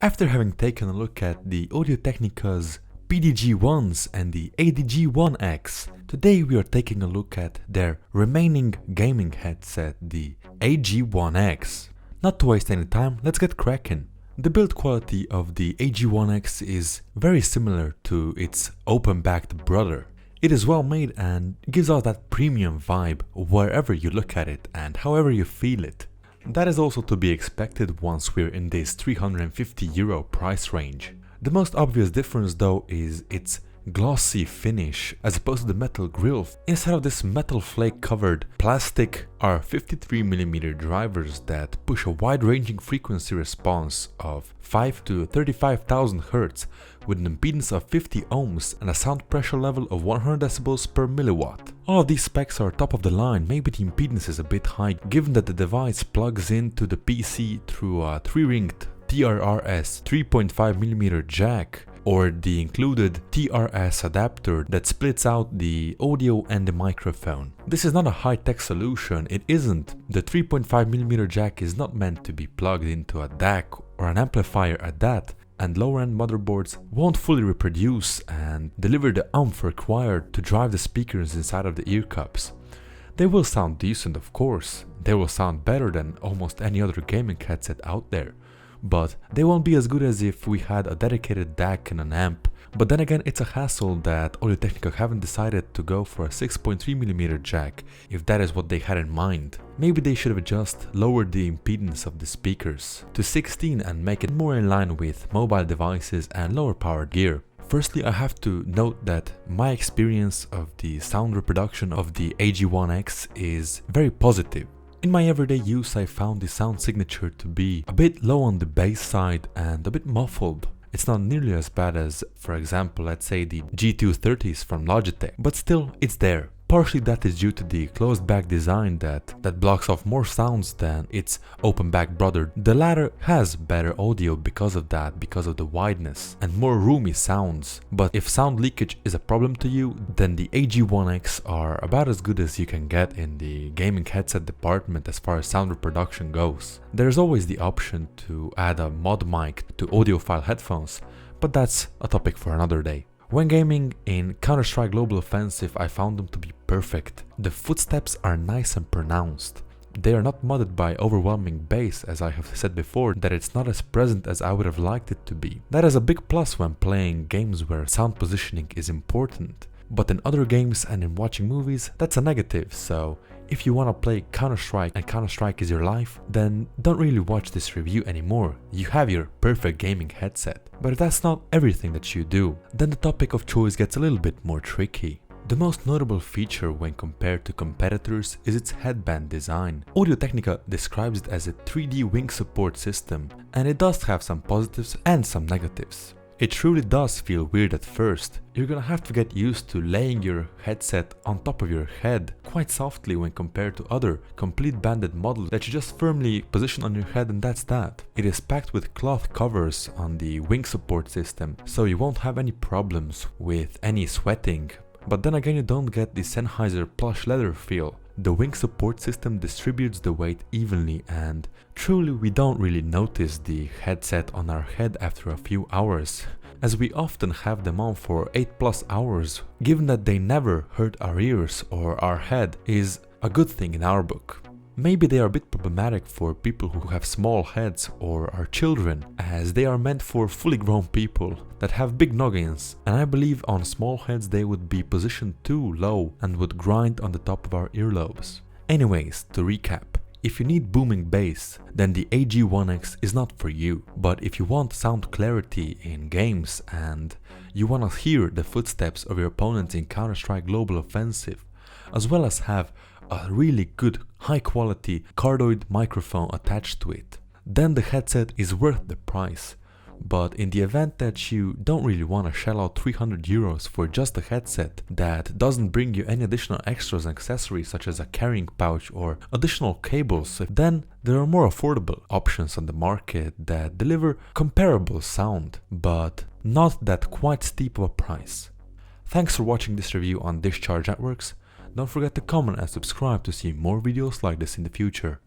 After having taken a look at the Audio-Technica's PDG-1s and the ATH-AG1x, today we are taking a look at their remaining gaming headset, the AG1X. Not to waste any time, let's get cracking. The build quality of the AG1X is very similar to its open-backed brother. It is well made and gives out that premium vibe wherever you look at it and however you feel it. That is also to be expected once we're in this €350 price range. The most obvious difference though is its glossy finish as opposed to the metal grille. Instead of this metal flake covered plastic are 53mm drivers that push a wide-ranging frequency response of 5 to 35,000 Hz with an impedance of 50 ohms and a sound pressure level of 100 decibels per milliwatt. All of these specs are top of the line. Maybe the impedance is a bit high given that the device plugs into the PC through a 3-ringed TRRS 3.5mm jack or the included TRS adapter that splits out the audio and the microphone. This is not a high-tech solution, it isn't. The 3.5mm jack is not meant to be plugged into a DAC or an amplifier at that, and lower-end motherboards won't fully reproduce and deliver the oomph required to drive the speakers inside of the ear cups. They will sound decent, of course, they will sound better than almost any other gaming headset out there. But they won't be as good as if we had a dedicated DAC and an amp. But then again, it's a hassle that Audio-Technica haven't decided to go for a 6.3mm jack, if that is what they had in mind. Maybe they should have just lowered the impedance of the speakers to 16 and make it more in line with mobile devices and lower powered gear. Firstly, I have to note that my experience of the sound reproduction of the AG1X is very positive. In my everyday use, I found the sound signature to be a bit low on the bass side and a bit muffled. It's not nearly as bad as, for example, let's say the G230s from Logitech, but still, it's there. Partially that is due to the closed back design that blocks off more sounds than its open back brother. The latter has better audio because of that, because of the wideness and more roomy sounds. But if sound leakage is a problem to you, then the AG1X are about as good as you can get in the gaming headset department as far as sound reproduction goes. There's always the option to add a mod mic to audiophile headphones, but that's a topic for another day. When gaming in Counter-Strike Global Offensive, I found them to be perfect. The footsteps are nice and pronounced. They are not muddled by overwhelming bass, as I have said before, that it's not as present as I would have liked it to be. That is a big plus when playing games where sound positioning is important. But in other games and in watching movies, that's a negative, so if you want to play Counter-Strike and Counter-Strike is your life, then don't really watch this review anymore. You have your perfect gaming headset. But if that's not everything that you do, then the topic of choice gets a little bit more tricky. The most notable feature when compared to competitors is its headband design. Audio-Technica describes it as a 3D wing support system, and it does have some positives and some negatives. It truly does feel weird at first. You're gonna have to get used to laying your headset on top of your head quite softly when compared to other complete banded models that you just firmly position on your head and that's that. It is packed with cloth covers on the wing support system, so you won't have any problems with any sweating. But then again, you don't get the Sennheiser plush leather feel. The wing support system distributes the weight evenly and truly we don't really notice the headset on our head after a few hours, as we often have them on for 8+ hours. Given that they never hurt our ears or our head is a good thing in our book. Maybe they are a bit problematic for people who have small heads or are children, as they are meant for fully grown people that have big noggins, and I believe on small heads they would be positioned too low and would grind on the top of our earlobes. Anyways, to recap, if you need booming bass, then the AG1X is not for you, but if you want sound clarity in games and you want to hear the footsteps of your opponents in Counter-Strike Global Offensive, as well as have a really good high-quality cardoid microphone attached to it, then the headset is worth the price. But in the event that you don't really want to shell out €300 for just a headset that doesn't bring you any additional extras and accessories such as a carrying pouch or additional cables, then there are more affordable options on the market that deliver comparable sound, but not that quite steep of a price. Thanks for watching this review on Discharge Networks. Don't forget to comment and subscribe to see more videos like this in the future.